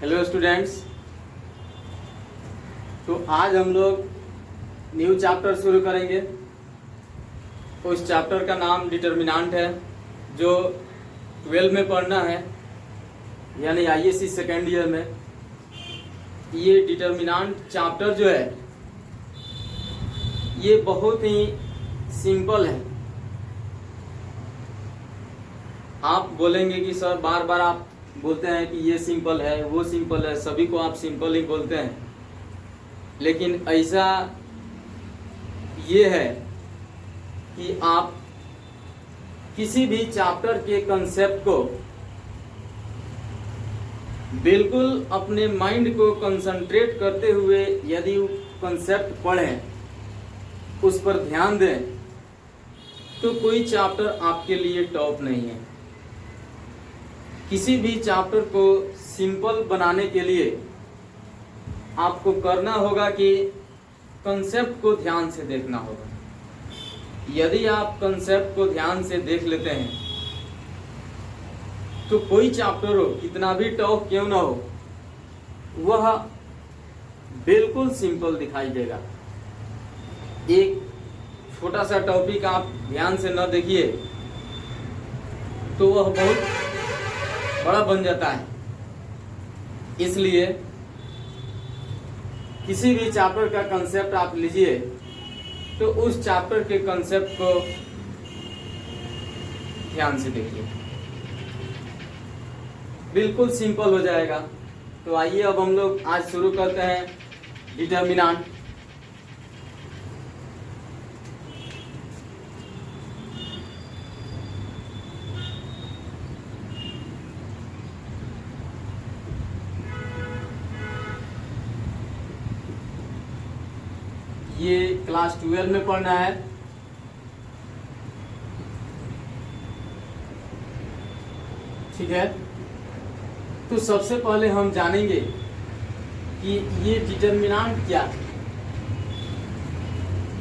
Hello students. तो आज हम लोग न्यू चैप्टर शुरू करेंगे। उस चैप्टर का नाम डिटर्मिनेंट है, जो 12 में पढ़ना है, यानी आईएससी सेकेंड ईयर में। ये डिटर्मिनेंट चैप्टर जो है ये बहुत ही सिंपल है। आप बोलेंगे कि सर बार बार आप बोलते हैं कि ये सिंपल है वो सिंपल है, सभी को आप सिंपल ही बोलते हैं, लेकिन ऐसा ये है कि आप किसी भी चैप्टर के कंसेप्ट को बिल्कुल अपने माइंड को कंसंट्रेट करते हुए यदि कंसेप्ट पढ़ें, उस पर ध्यान दें, तो कोई चैप्टर आपके लिए टॉप नहीं है। किसी भी चैप्टर को सिंपल बनाने के लिए आपको करना होगा कि कंसेप्ट को ध्यान से देखना होगा। यदि आप कंसेप्ट को ध्यान से देख लेते हैं तो कोई चैप्टर हो, कितना भी टफ क्यों ना हो, वह बिल्कुल सिंपल दिखाई देगा। एक छोटा सा टॉपिक आप ध्यान से न देखिए तो वह बहुत बड़ा बन जाता है। इसलिए किसी भी चैप्टर का कंसेप्ट आप लीजिए तो उस चैप्टर के कंसेप्ट को ध्यान से देखिए, बिल्कुल सिंपल हो जाएगा। तो आइए अब हम लोग आज शुरू करते हैं डिटर्मिनेंट। ये क्लास 12 में पढ़ना है। ठीक है, तो सबसे पहले हम जानेंगे कि ये डिटर्मिनेंट क्या है।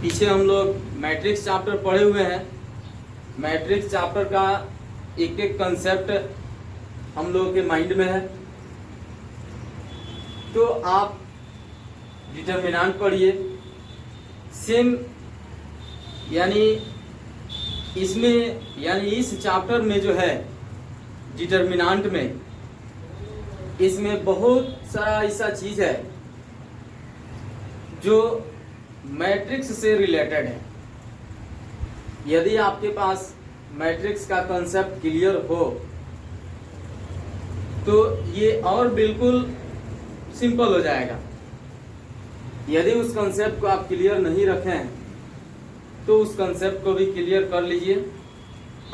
पीछे हम लोग मैट्रिक्स चैप्टर पढ़े हुए हैं। मैट्रिक्स चैप्टर का एक एक कंसेप्ट हम लोगों के माइंड में है। तो आप डिटर्मिनेंट पढ़िए। सेम यानी इसमें, यानी इस चैप्टर में जो है डिटर्मिनेंट में, इसमें बहुत सारा ऐसा चीज है जो मैट्रिक्स से रिलेटेड है। यदि आपके पास मैट्रिक्स का कंसेप्ट क्लियर हो तो ये और बिल्कुल सिंपल हो जाएगा। यदि उस कंसेप्ट को आप क्लियर नहीं रखें तो उस कंसेप्ट को भी क्लियर कर लीजिए,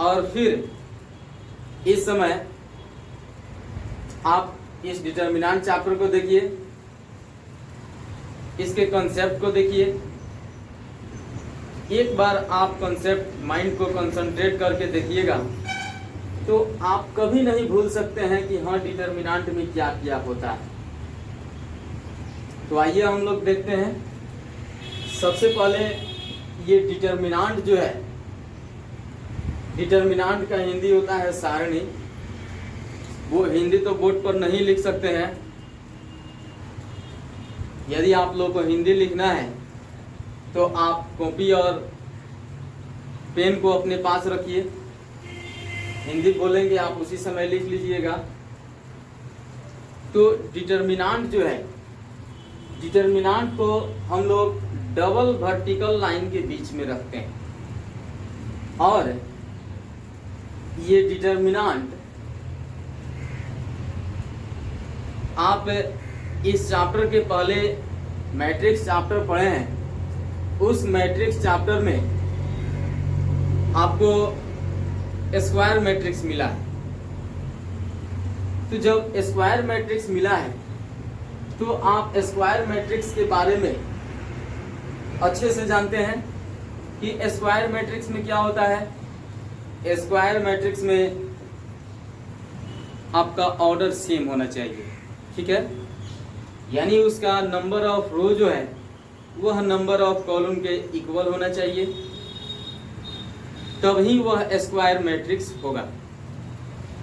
और फिर इस समय आप इस डिटर्मिनेंट चैप्टर को देखिए, इसके कंसेप्ट को देखिए। एक बार आप कंसेप्ट माइंड को कंसंट्रेट करके देखिएगा तो आप कभी नहीं भूल सकते हैं कि हाँ डिटर्मिनेंट में क्या क्या होता है। तो आइए हम लोग देखते हैं। सबसे पहले ये डिटर्मिनेंट जो है, डिटर्मिनेंट का हिंदी होता है सारणी। वो हिंदी तो बोर्ड पर नहीं लिख सकते हैं। यदि आप लोग को हिंदी लिखना है तो आप कॉपी और पेन को अपने पास रखिए। हिंदी बोलेंगे आप उसी समय लिख लीजिएगा। तो डिटर्मिनेंट जो है, डिटर्मिनेंट को हम लोग डबल वर्टिकल लाइन के बीच में रखते हैं, और ये डिटर्मिनेंट आप इस चैप्टर के पहले मैट्रिक्स चैप्टर पढ़े हैं। उस मैट्रिक्स चैप्टर में आपको स्क्वायर मैट्रिक्स मिला है। तो जब स्क्वायर मैट्रिक्स मिला है तो आप स्क्वायर मैट्रिक्स के बारे में अच्छे से जानते हैं कि स्क्वायर मैट्रिक्स में क्या होता है। स्क्वायर मैट्रिक्स में आपका ऑर्डर सेम होना चाहिए, ठीक है, यानी उसका नंबर ऑफ रो जो है वह नंबर ऑफ कॉलम के इक्वल होना चाहिए, तभी वह स्क्वायर मैट्रिक्स होगा।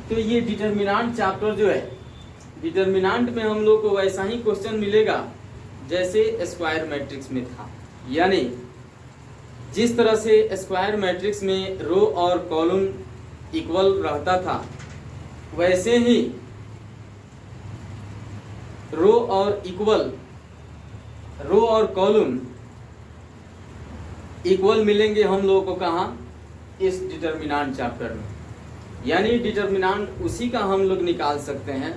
तो ये डिटर्मिनेंट चैप्टर जो है डिटर्मिनेंट में हम लोग को वैसा ही क्वेश्चन मिलेगा जैसे स्क्वायर मैट्रिक्स में था, यानी जिस तरह से स्क्वायर मैट्रिक्स में रो और कॉलम इक्वल रहता था वैसे ही रो और कॉलम इक्वल मिलेंगे हम लोगों को कहाँ, इस डिटर्मिनेंट चैप्टर में। यानी डिटर्मिनेंट उसी का हम लोग निकाल सकते हैं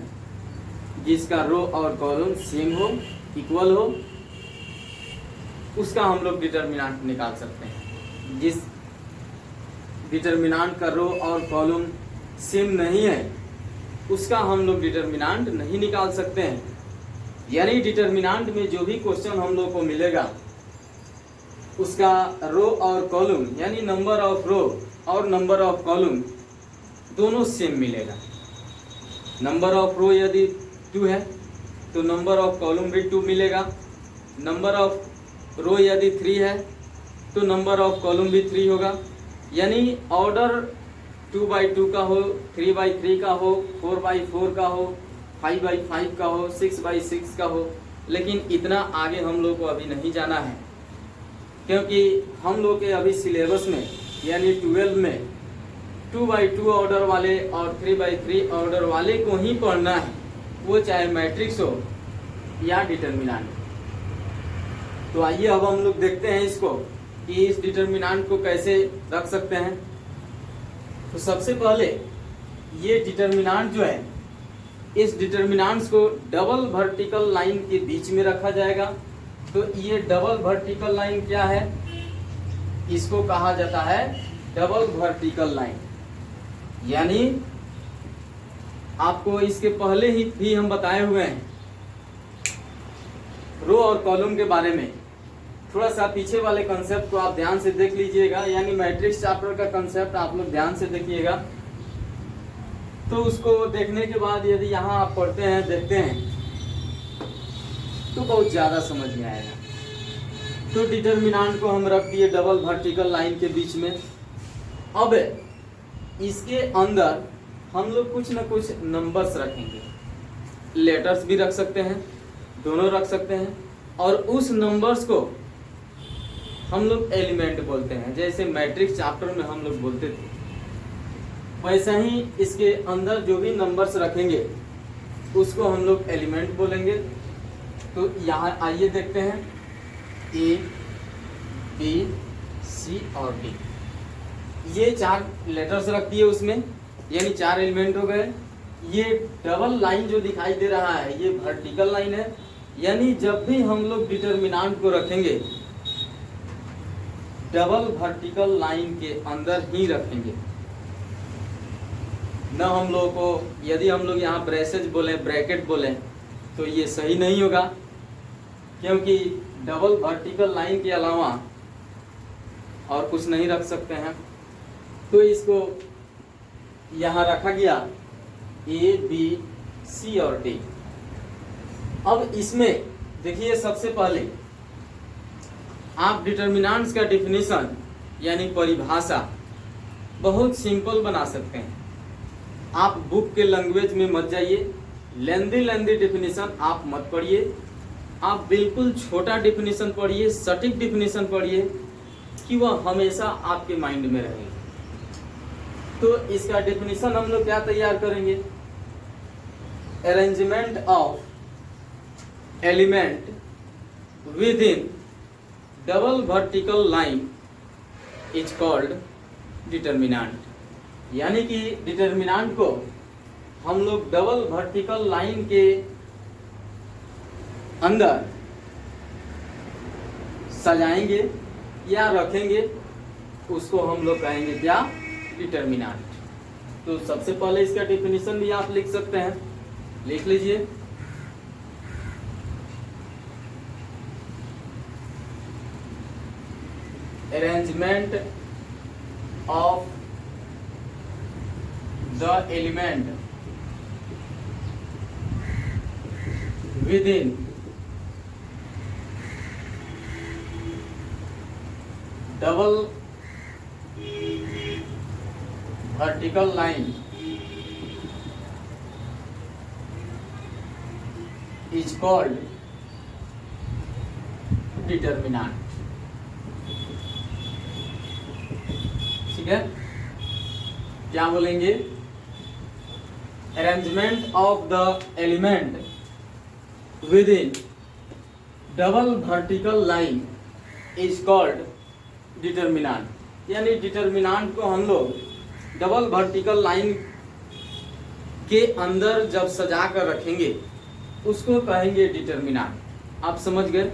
जिसका रो और कॉलम सेम हो, इक्वल हो, उसका हम लोग डिटर्मिनेंट निकाल सकते हैं। जिस डिटर्मिनेंट का रो और कॉलम सेम नहीं है उसका हम लोग डिटर्मिनेंट नहीं निकाल सकते हैं। यानी डिटर्मिनेंट में जो भी क्वेश्चन हम लोग को मिलेगा उसका रो और कॉलम यानी नंबर ऑफ रो और नंबर ऑफ कॉलम दोनों सेम मिलेगा। नंबर ऑफ रो यदि 2 है तो नंबर ऑफ कॉलम भी 2 मिलेगा। नंबर ऑफ रो यदि 3 है तो नंबर ऑफ कॉलम भी 3 होगा। यानी ऑर्डर 2x2 का हो, 3x3 का हो, 4x4 का हो, 5x5 का हो, 6x6 का हो, लेकिन इतना आगे हम लोग को अभी नहीं जाना है क्योंकि हम लोग के अभी सिलेबस में यानी 12 में 2x2 ऑर्डर वाले और 3x3 ऑर्डर वाले को ही पढ़ना है, वो चाहे मैट्रिक्स हो या डिटर्मिनेंट। तो आइए अब हम लोग देखते हैं इसको कि इस डिटर्मिनेंट को कैसे रख सकते हैं। तो सबसे पहले ये डिटर्मिनेंट जो है, इस डिटर्मिनेंट्स को डबल वर्टिकल लाइन के बीच में रखा जाएगा। तो ये डबल वर्टिकल लाइन क्या है, इसको कहा जाता है डबल वर्टिकल लाइन। यानी आपको इसके पहले ही भी हम बताए हुए हैं रो और कॉलम के बारे में। थोड़ा सा पीछे वाले कंसेप्ट को आप ध्यान से देख लीजिएगा, यानी मैट्रिक्स चैप्टर का कंसेप्ट आप लोग ध्यान से देखिएगा। तो उसको देखने के बाद यदि यहाँ आप पढ़ते हैं, देखते हैं तो बहुत ज़्यादा समझ में आएगा। तो डिटर्मिनेंट को हम रख दिए डबल वर्टिकल लाइन के बीच में। अब इसके अंदर हम लोग कुछ न कुछ नंबर्स रखेंगे, लेटर्स भी रख सकते हैं, दोनों रख सकते हैं, और उस नंबर्स को हम लोग एलिमेंट बोलते हैं। जैसे मैट्रिक्स चैप्टर में हम लोग बोलते थे वैसा ही इसके अंदर जो भी नंबर्स रखेंगे उसको हम लोग एलिमेंट बोलेंगे। तो यहाँ आइए देखते हैं A, B, C और D, ये 4 लेटर्स रख दिए उसमें, यानी 4 एलिमेंट हो गए। ये डबल लाइन जो दिखाई दे रहा है ये वर्टिकल लाइन है, यानी जब भी हम लोग डिटर्मिनेंट को रखेंगे डबल वर्टिकल लाइन के अंदर ही रखेंगे। न हम लोग को यदि हम लोग यहाँ ब्रेसेज बोले, ब्रैकेट बोले तो ये सही नहीं होगा, क्योंकि डबल वर्टिकल लाइन के अलावा और कुछ नहीं रख सकते हैं। तो इसको यहाँ रखा गया A, B, C और D। अब इसमें देखिए सबसे पहले आप डिटर्मिनेंट्स का डिफिनीशन यानी परिभाषा बहुत सिंपल बना सकते हैं। आप बुक के लैंग्वेज में मत जाइए, लेंदी डिफिनीशन आप मत पढ़िए, आप बिल्कुल छोटा डिफिनीशन पढ़िए, सटीक डिफिनीशन पढ़िए कि वह हमेशा आपके माइंड में रहेगा। तो इसका डिफिनीशन हम लोग क्या तैयार करेंगे, arrangement of element with in double vertical line is called determinant. यानी कि डिटर्मिनेंट को हम लोग डबल वर्टिकल लाइन के अंदर सजाएंगे या रखेंगे, उसको हम लोग कहेंगे क्या, डिटर्मिनेंट। तो सबसे पहले इसका डिफिनीशन भी आप लिख सकते हैं, लिख लीजिए। Arrangement of the element within double vertical line is called determinant. ठीक है, क्या बोलेंगे? Arrangement of the element with in double vertical line is called determinant. यानी डिटर्मिनेंट को हम लोग डबल वर्टिकल लाइन के अंदर जब सजा कर रखेंगे उसको कहेंगे डिटर्मिनेंट। आप समझ गए?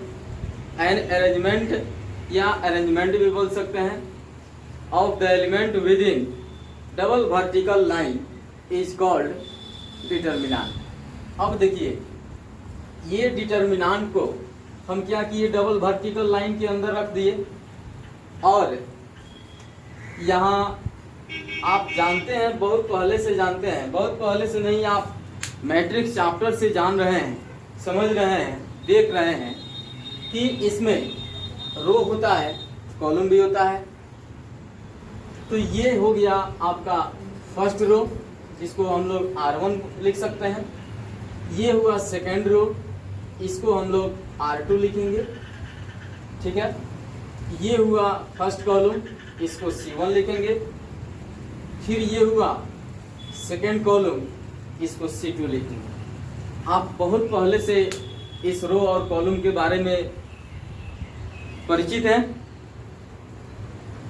एन अरेंजमेंट या अरेंजमेंट भी बोल सकते हैं of the element with in double vertical line is called determinant. अब देखिए, ये डिटर्मिनेंट को हम क्या किए? डबल वर्टिकल लाइन के अंदर रख दिए। और यहाँ आप जानते हैं, बहुत पहले से जानते हैं, बहुत पहले से नहीं, आप मैट्रिक्स चैप्टर से जान रहे हैं, समझ रहे हैं, देख रहे हैं कि इसमें रो होता है, कॉलम भी होता है। तो ये हो गया आपका फर्स्ट रो, जिसको हम लोग R1 लिख सकते हैं। ये हुआ सेकेंड रो, इसको हम लोग R2 लिखेंगे। ठीक है, ये हुआ फर्स्ट कॉलम, इसको C1 लिखेंगे। फिर ये हुआ सेकेंड कॉलम, इसको C2 लिखेंगे। आप बहुत पहले से इस रो और कॉलम के बारे में परिचित हैं,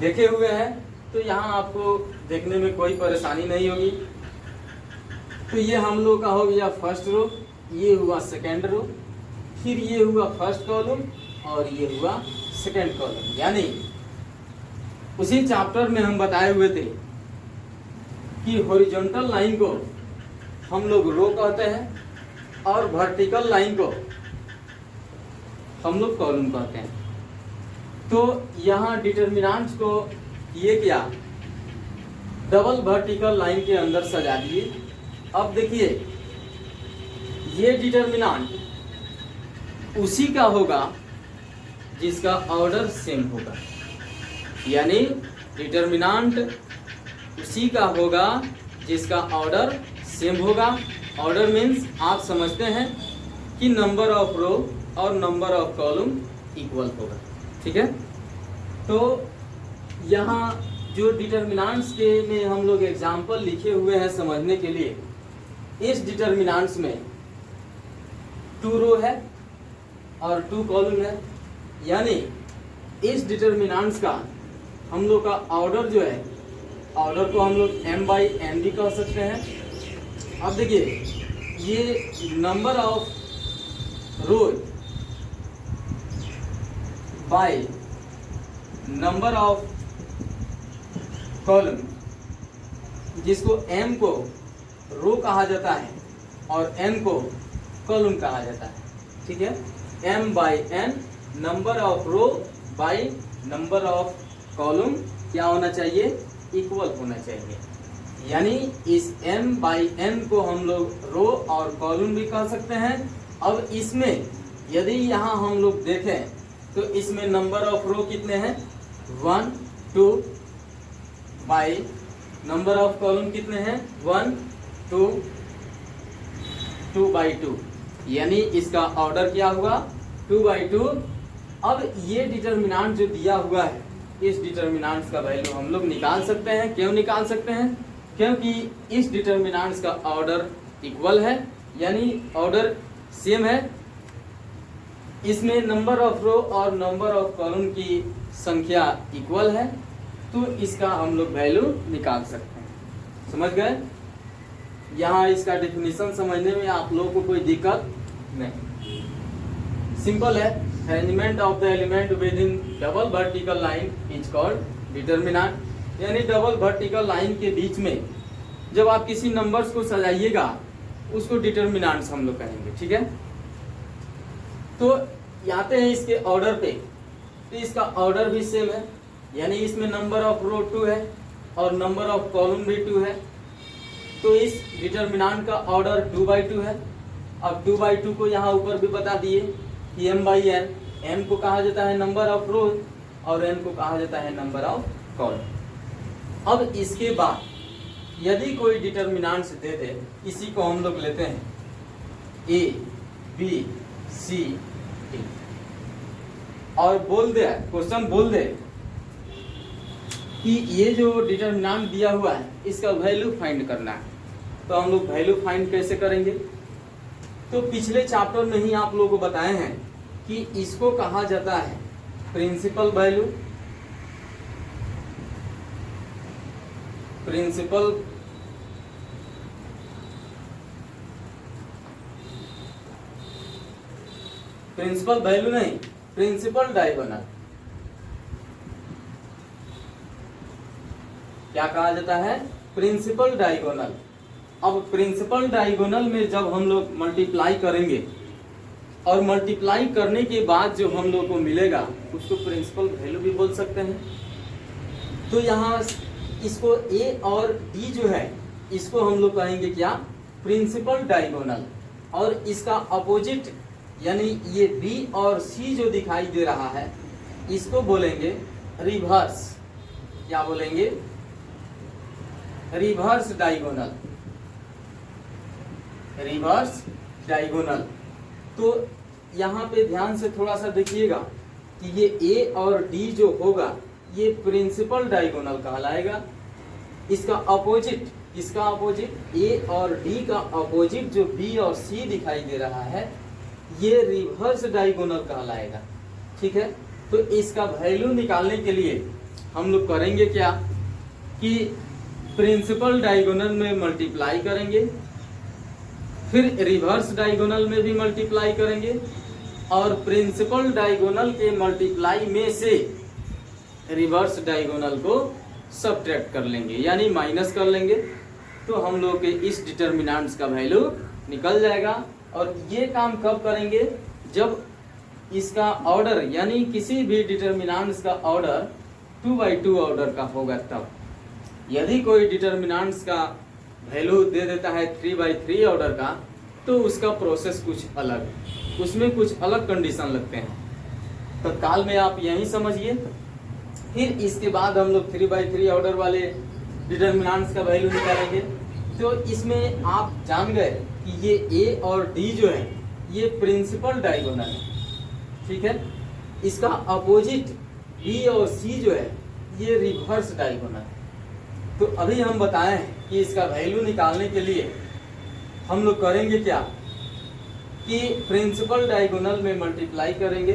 देखे हुए हैं, तो यहाँ आपको देखने में कोई परेशानी नहीं होगी। तो ये हम लोग का हो गया फर्स्ट रो, ये हुआ सेकेंड रो, फिर ये हुआ फर्स्ट कॉलम और ये हुआ सेकेंड कॉलम। यानी उसी चैप्टर में हम बताए हुए थे कि हॉरिजॉन्टल लाइन को हम लोग रो कहते हैं और वर्टिकल लाइन को हम लोग कॉलम कहते हैं। तो यहाँ डिटर्मिनेंट्स को ये क्या, डबल वर्टिकल लाइन के अंदर सजा दिए। अब देखिए, ये डिटर्मिनेंट उसी का होगा जिसका ऑर्डर सेम होगा। यानी डिटर्मिनेंट उसी का होगा जिसका ऑर्डर सेम होगा। ऑर्डर मीन्स आप समझते हैं कि नंबर ऑफ रो और नंबर ऑफ कॉलम इक्वल होगा। ठीक है, तो यहाँ जो डिटर्मिनेंट्स के में हम लोग एग्जाम्पल लिखे हुए हैं समझने के लिए, इस डिटर्मिनेंट्स में 2 रो है और 2 कॉलम है। यानी इस डिटर्मिनेंट्स का हम लोग का ऑर्डर जो है, ऑर्डर को हम लोग m/n भी कह सकते हैं। अब देखिए, ये number of row by number of column, जिसको m को रो कहा जाता है और n को कॉलम कहा जाता है। ठीक है, m/n number of row by number of column क्या होना चाहिए? इक्वल होना चाहिए। यानी इस m/n को हम लोग रो और कॉलम भी कह सकते हैं। अब इसमें यदि यहाँ हम लोग देखें तो इसमें नंबर ऑफ रो कितने हैं? 1 2 बाय नंबर ऑफ कॉलम कितने हैं? 1 2 2/2। यानी इसका ऑर्डर क्या हुआ? 2/2। अब ये डिटर्मिनेंट जो दिया हुआ है, इस डिटर्मिनेंट्स का वैल्यू हम लोग निकाल सकते हैं। क्यों निकाल सकते हैं? क्योंकि इस डिटर्मिनेंट्स का ऑर्डर इक्वल है, यानी ऑर्डर सेम है। इसमें नंबर ऑफ रो और नंबर ऑफ कॉलम की संख्या इक्वल है, तो इसका हम लोग वैल्यू निकाल सकते हैं। समझ गए? यहाँ इसका डेफिनेशन समझने में आप लोगों को कोई दिक्कत नहीं, सिंपल है। Arrangement of the element with in double vertical line is called determinant. यानी डबल वर्टिकल लाइन के बीच में जब आप किसी नंबर्स को सजाइएगा उसको डिटर्मिनेंट्स हम लोग कहेंगे। ठीक है, तो आते हैं इसके ऑर्डर पे। तो इसका ऑर्डर भी सेम है, यानी इसमें नंबर ऑफ रो 2 है और नंबर ऑफ कॉलम भी 2 है। तो इस डिटर्मिनेंट का ऑर्डर 2/2 है। अब 2/2 को यहाँ ऊपर भी बता दिए कि m/n, m को कहा जाता है नंबर ऑफ रो और n को कहा जाता है नंबर ऑफ कॉलम। अब इसके बाद यदि कोई डिटर्मिनेंट्स दे दे, इसी को हम लोग लेते हैं a, बी सी डी, और बोल दे क्वेश्चन बोल दे कि ये जो डिटर्मिनेंट दिया हुआ है इसका वैल्यू फाइंड करना है। तो हम लोग वैल्यू फाइंड कैसे करेंगे? तो पिछले चैप्टर में ही आप लोगों को बताए हैं कि इसको कहा जाता है प्रिंसिपल वैल्यू। प्रिंसिपल वैल्यू नहीं, प्रिंसिपल डायगोनल। क्या कहा जाता है? Principal diagonal. अब प्रिंसिपल डायगोनल में जब हम लोग मल्टीप्लाई करेंगे और मल्टीप्लाई करने के बाद जो हम लोग को मिलेगा उसको प्रिंसिपल वैल्यू भी बोल सकते हैं। तो यहाँ इसको ए और डी जो है इसको हम लोग कहेंगे क्या? Principal diagonal. और इसका अपोजिट यानी ये बी और सी जो दिखाई दे रहा है इसको बोलेंगे रिवर्स। क्या बोलेंगे? Reverse diagonal. Reverse diagonal. तो यहाँ पे ध्यान से थोड़ा सा देखिएगा कि ये ए और डी जो होगा ये प्रिंसिपल डायगोनल कहलाएगा। इसका अपोजिट, इसका अपोजिट ए और डी का अपोजिट जो बी और सी दिखाई दे रहा है ये रिवर्स डायगोनल कहलाएगा। ठीक है, तो इसका वैल्यू निकालने के लिए हम लोग करेंगे क्या कि प्रिंसिपल डायगोनल में मल्टीप्लाई करेंगे, फिर रिवर्स डायगोनल में भी मल्टीप्लाई करेंगे और प्रिंसिपल डायगोनल के मल्टीप्लाई में से रिवर्स डायगोनल को सब्ट्रैक्ट कर लेंगे यानी माइनस कर लेंगे। तो हम लोग के इस डिटर्मिनेंट्स का वैल्यू निकल जाएगा। और ये काम कब करेंगे? जब इसका ऑर्डर यानी किसी भी डिटर्मिनेंट्स का ऑर्डर 2/2 ऑर्डर का होगा तब। यदि कोई डिटर्मिनेंट्स का वैल्यू दे देता है 3/3 ऑर्डर का तो उसका प्रोसेस कुछ अलग, उसमें कुछ अलग कंडीशन लगते हैं। तो काल में आप यही समझिए। फिर इसके बाद हम लोग 3/3 ऑर्डर वाले डिटर्मिनेंट्स का वैल्यू निकालेंगे। तो इसमें आप जान गए कि ये ए और डी जो है ये प्रिंसिपल डायगोनल है। ठीक है, इसका अपोजिट बी और सी जो है ये रिवर्स डायगोनल है। तो अभी हम बताएं कि इसका वैल्यू निकालने के लिए हम लोग करेंगे क्या कि प्रिंसिपल डायगोनल में मल्टीप्लाई करेंगे,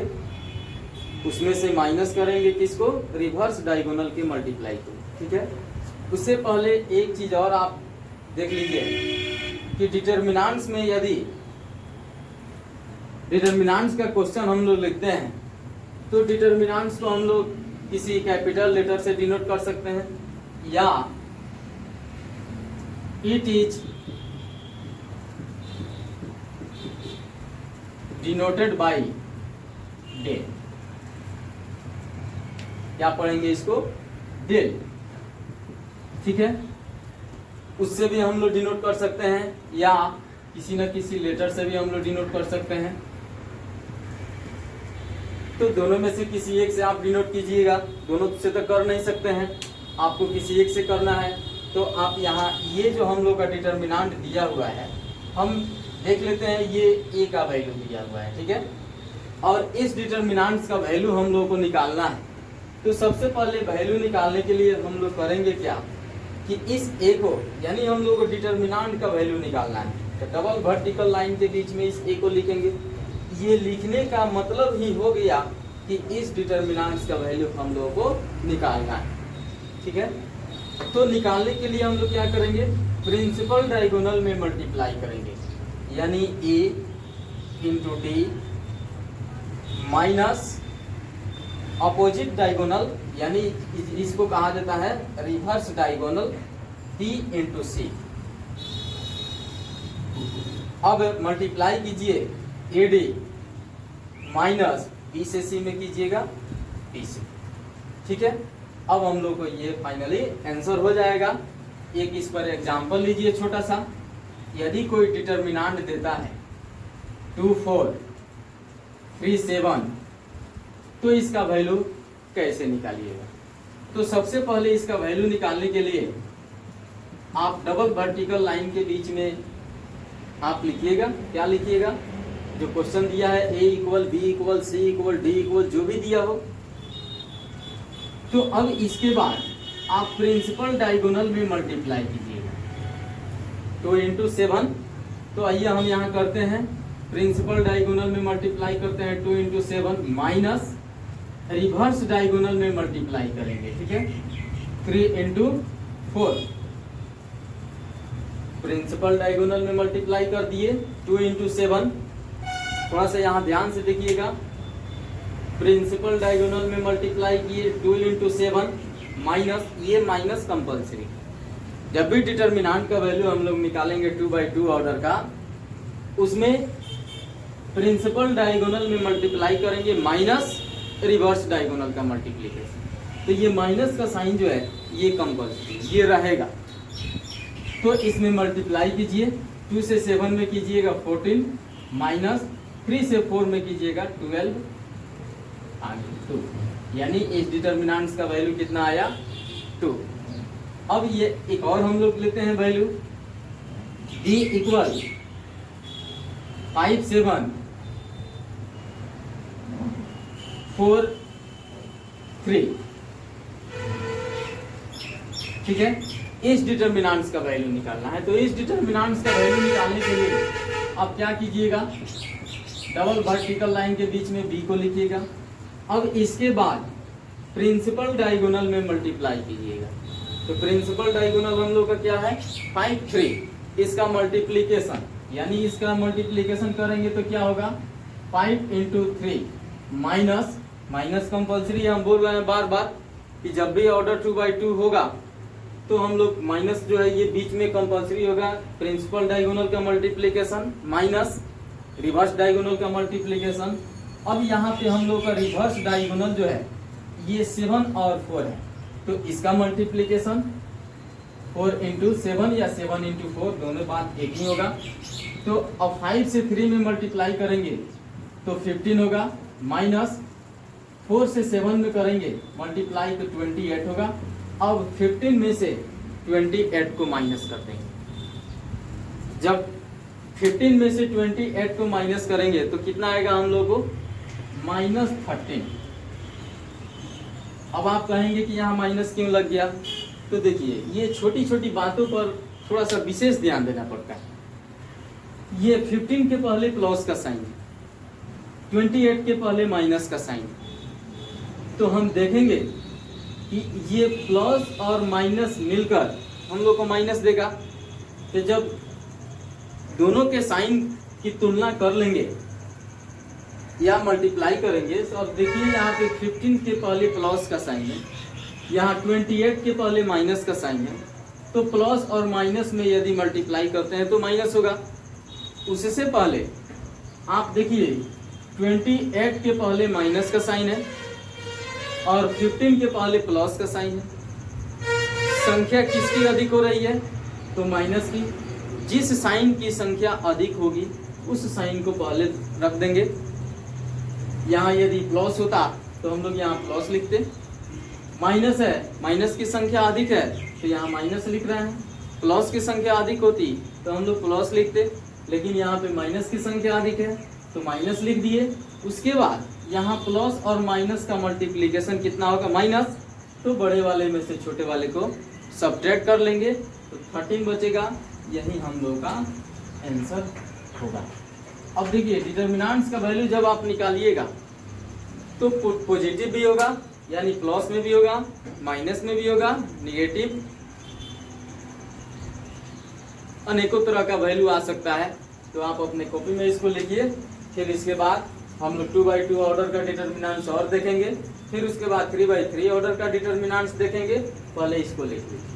उसमें से माइनस करेंगे किसको? रिवर्स डायगोनल के मल्टीप्लाई को। ठीक है, उससे पहले एक चीज और आप देख लीजिए कि डिटर्मिनेंट्स में यदि डिटर्मिनेंट्स का क्वेश्चन हम लोग लिखते हैं तो डिटर्मिनेंट्स को हम लोग किसी कैपिटल लेटर से डिनोट कर सकते हैं या it is denoted by del. क्या पढ़ेंगे इसको? डेल। ठीक है, उससे भी हम लोग डिनोट कर सकते हैं या किसी न किसी लेटर से भी हम लोग डिनोट कर सकते हैं। तो दोनों में से किसी एक से आप डिनोट कीजिएगा। दोनों से तो कर नहीं सकते हैं, आपको किसी एक से करना है। तो आप यहाँ ये जो हम लोग का डिटर्मिनेंट दिया हुआ है हम देख लेते हैं। ये ए का वैल्यू दिया हुआ है। ठीक है, और इस डिटर्मिनेंट्स का वैल्यू हम लोग को निकालना है। तो सबसे पहले वैल्यू निकालने के लिए हम लोग करेंगे क्या कि इस ए को यानी हम लोग को डिटर्मिनेंट का वैल्यू निकालना है। तो डबल वर्टिकल लाइन के बीच में इस ए को लिखेंगे। ये लिखने का मतलब ही हो गया कि इस डिटर्मिनेंट्स का वैल्यू हम लोगों को निकालना है। ठीक है, तो निकालने के लिए हम लोग क्या करेंगे? प्रिंसिपल डायगोनल में मल्टीप्लाई करेंगे यानी A into D minus opposite diagonal यानी इसको कहा जाता है reverse diagonal D into C. अब मल्टीप्लाई कीजिए ए डी माइनस बी से सी में कीजिएगा बी से। ठीक है, अब हम लोग को ये फाइनली आंसर हो जाएगा। एक इस पर एग्जांपल लीजिए छोटा सा। यदि कोई डिटर्मिनेंट देता है 2, 4, 3, 7 तो इसका वैल्यू कैसे निकालिएगा? तो सबसे पहले इसका वैल्यू निकालने के लिए आप डबल वर्टिकल लाइन के बीच में आप लिखिएगा। क्या लिखिएगा? जो क्वेश्चन दिया है a equal b equal c equal d equal जो भी दिया हो। तो अब इसके बाद आप प्रिंसिपल डायगोनल में मल्टीप्लाई कीजिएगा 2 इंटू 7। तो आइए हम यहाँ करते हैं, प्रिंसिपल डायगोनल में मल्टीप्लाई करते हैं 2 इंटू 7 माइनस रिवर्स डायगोनल में मल्टीप्लाई करेंगे, ठीक है, 3 इंटू 4। प्रिंसिपल डायगोनल में मल्टीप्लाई कर दिए 2 इंटू 7। थोड़ा सा यहाँ ध्यान से देखिएगा, प्रिंसिपल डायगोनल में मल्टीप्लाई किए 2 इंटू 7 माइनस, ये माइनस कंपल्सरी। जब भी डिटर्मिनेंट का वैल्यू हम लोग निकालेंगे 2/2 ऑर्डर का, उसमें प्रिंसिपल डायगोनल में मल्टीप्लाई करेंगे माइनस रिवर्स डायगोनल का मल्टीप्लिकेशन। तो ये माइनस का साइन जो है ये कंपल्सरी, ये रहेगा। तो इसमें मल्टीप्लाई कीजिए, 2 से 7 में कीजिएगा 14 माइनस 3 से 4 में कीजिएगा 12 आगे 2, यानी इस डिटर्मिनेंट्स का वैल्यू कितना आया 2। अब ये एक और हम लोग लेते हैं वैल्यू, d इक्वल 5 7 4 3, ठीक है। इस डिटर्मिनेंट्स का वैल्यू निकालना है। तो इस डिटर्मिनेंट्स का वैल्यू निकालने के लिए अब क्या कीजिएगा, डबल वर्टिकल लाइन के बीच में b को लिखिएगा। अब इसके बाद प्रिंसिपल डायगोनल में मल्टीप्लाई कीजिएगा। तो प्रिंसिपल डायगोनल हम लोग का क्या है 5 3, इसका मल्टीप्लीकेशन, यानी इसका मल्टीप्लीकेशन करेंगे तो क्या होगा 5 इंटू 3 माइनस, माइनस कंपल्सरी। हम बोल रहे हैं बार बार कि जब भी ऑर्डर 2/2 होगा तो हम लोग माइनस जो है ये बीच में कंपल्सरी होगा। प्रिंसिपल डायगोनल का मल्टीप्लीकेशन माइनस रिवर्स डायगोनल का मल्टीप्लीकेशन। अब यहाँ पे हम लोग का रिवर्स डायगोनल जो है ये 7 और 4 है, तो इसका मल्टीप्लीकेशन 4 इंटू 7 या 7 इंटू 4 दोनों बात एक ही होगा। तो अब 5 से 3 में मल्टीप्लाई करेंगे तो 15 होगा, माइनस 4 से 7 में करेंगे मल्टीप्लाई तो 28 होगा। अब 15 में से 28 को माइनस कर देंगे। जब 15 में से 28 को माइनस करेंगे तो कितना आएगा हम लोग को -13। अब आप कहेंगे कि यहाँ माइनस क्यों लग गया, तो देखिए ये छोटी छोटी बातों पर थोड़ा सा विशेष ध्यान देना पड़ता है। ये 15 के पहले प्लस का साइन, 28 के पहले माइनस का साइन। तो हम देखेंगे कि ये प्लस और माइनस मिलकर हम लोग को माइनस देगा। तो जब दोनों के साइन की तुलना कर लेंगे या मल्टीप्लाई करेंगे तो अब देखिए यहाँ पे 15 के पहले प्लस का साइन है, यहाँ 28 के पहले माइनस का साइन है। तो प्लस और माइनस में यदि मल्टीप्लाई करते हैं तो माइनस होगा। उससे पहले आप देखिए 28 के पहले माइनस का साइन है और 15 के पहले प्लस का साइन है। संख्या किसकी अधिक हो रही है, तो माइनस की। जिस साइन की संख्या अधिक होगी उस साइन को पहले रख देंगे। यहाँ यदि प्लस होता तो हम लोग यहाँ प्लस लिखते, माइनस है, माइनस की संख्या अधिक है तो यहाँ माइनस लिख रहे हैं। प्लस की संख्या अधिक होती तो हम लोग प्लस लिखते, लेकिन यहाँ पे माइनस की संख्या अधिक है तो माइनस लिख दिए। उसके बाद यहाँ प्लस और माइनस का मल्टीप्लिकेशन कितना होगा माइनस, तो बड़े वाले में से छोटे वाले को सब्ट्रैक्ट कर लेंगे तो 13 बचेगा। यही हम लोग का आंसर होगा। अब देखिए डिटर्मिनेंट्स का वैल्यू जब आप निकालिएगा तो पॉजिटिव भी होगा, यानी प्लस में भी होगा, माइनस में भी होगा, निगेटिव, अनेकों तरह का वैल्यू आ सकता है। तो आप अपने कॉपी में इसको लिखिए। फिर इसके बाद हम लोग 2/2 ऑर्डर का डिटर्मिनेंट्स और देखेंगे, फिर उसके बाद 3/3 ऑर्डर का डिटर्मिनेंट्स देखेंगे। पहले इसको लिखिए।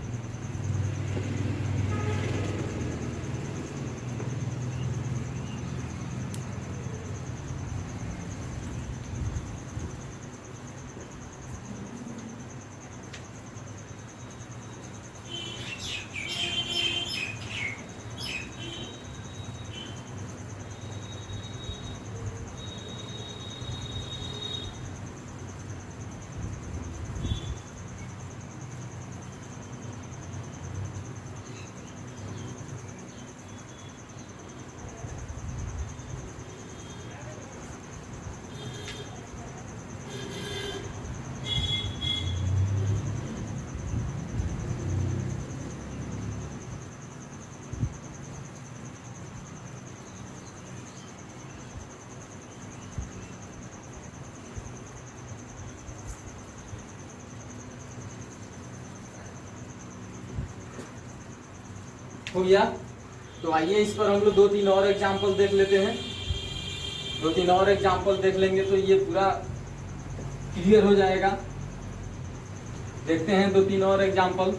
हो गया। तो आइए इस पर हम लोग 2-3 और एग्जाम्पल देख लेते हैं। 2-3 और एग्जाम्पल देख लेंगे तो ये पूरा क्लियर हो जाएगा। देखते हैं 2-3 और एग्जाम्पल,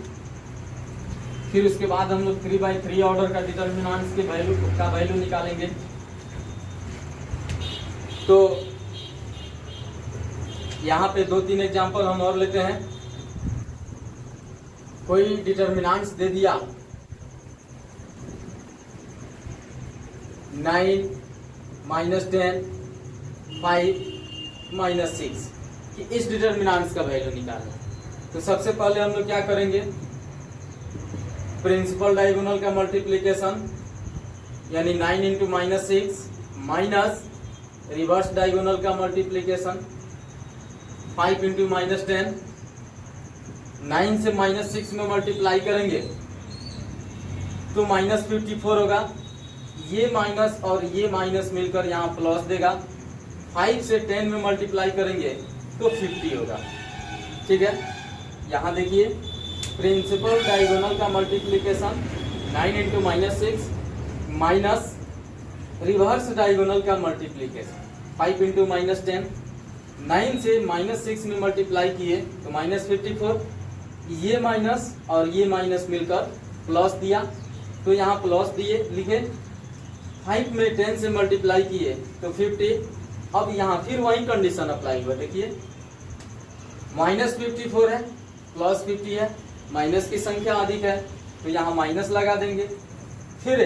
फिर उसके बाद हम लोग 3/3 ऑर्डर का डिटर्मिनेंट्स के वैल्यू निकालेंगे। तो यहाँ पे 2-3 एग्जाम्पल हम और लेते हैं। कोई डिटर्मिनेंट्स दे दिया 9 -10 5 -6 कि इस डिटर्मिनेंट्स का वैल्यू निकालना। तो सबसे पहले हम लोग क्या करेंगे, प्रिंसिपल डायगोनल का मल्टीप्लिकेशन यानी 9 इंटू -6 माइनस रिवर्स डायगोनल का मल्टीप्लिकेशन 5 इंटू -10। 9 से -6 में मल्टीप्लाई करेंगे तो -54 होगा। ये माइनस और ये माइनस मिलकर यहाँ प्लस देगा। 5 से 10 में मल्टीप्लाई करेंगे तो 50 होगा। ठीक है, यहाँ देखिए प्रिंसिपल डायगोनल का multiplication 9 into -6 minus reverse diagonal का मल्टीप्लिकेशन 5 इंटू -10। 9 से -6 में मल्टीप्लाई किए तो -54। ये माइनस और ये माइनस मिलकर प्लस दिया, तो यहाँ प्लस दिए लिखे। 5 में 10 से मल्टीप्लाई किए तो 50। अब यहाँ फिर वही कंडीशन अप्लाई हुआ। देखिए -54 है प्लस 50 है, माइनस की संख्या अधिक है तो यहाँ माइनस लगा देंगे। फिर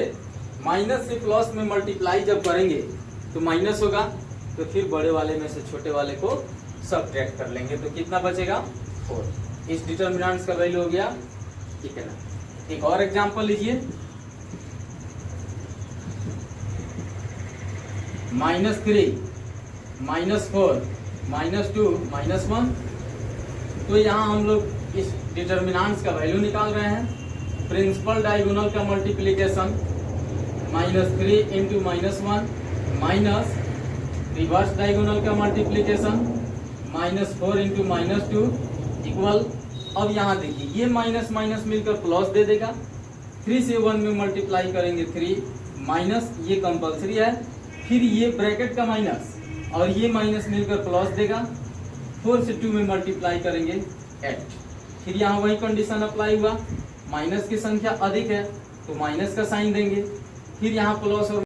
माइनस से प्लस में मल्टीप्लाई जब करेंगे तो माइनस होगा, तो फिर बड़े वाले में से छोटे वाले को सब्ट्रैक्ट कर लेंगे तो कितना बचेगा 4। इस डिटर्मिनेंट्स का वैल्यू हो गया। ठीक है ना। एक और एग्जांपल लीजिए, -3 -4 -2 -1। तो यहाँ हम लोग इस डिटर्मिनेंट्स का वैल्यू निकाल रहे हैं। प्रिंसिपल डायगोनल का multiplication -3 into -1 minus reverse diagonal का मल्टीप्लिकेशन -4 इंटू -2 इक्वल। अब यहाँ देखिए ये माइनस माइनस मिलकर प्लस दे देगा। 3 से 1 में मल्टीप्लाई करेंगे 3 माइनस ये कंपलसरी है, फिर ये ब्रैकेट का माइनस और ये माइनस मिलकर प्लस देगा। 4 से 2 में मल्टीप्लाई करेंगे 8। फिर यहाँ वही कंडीशन अप्लाई हुआ, माइनस की संख्या अधिक है तो माइनस का साइन देंगे, फिर यहाँ प्लस और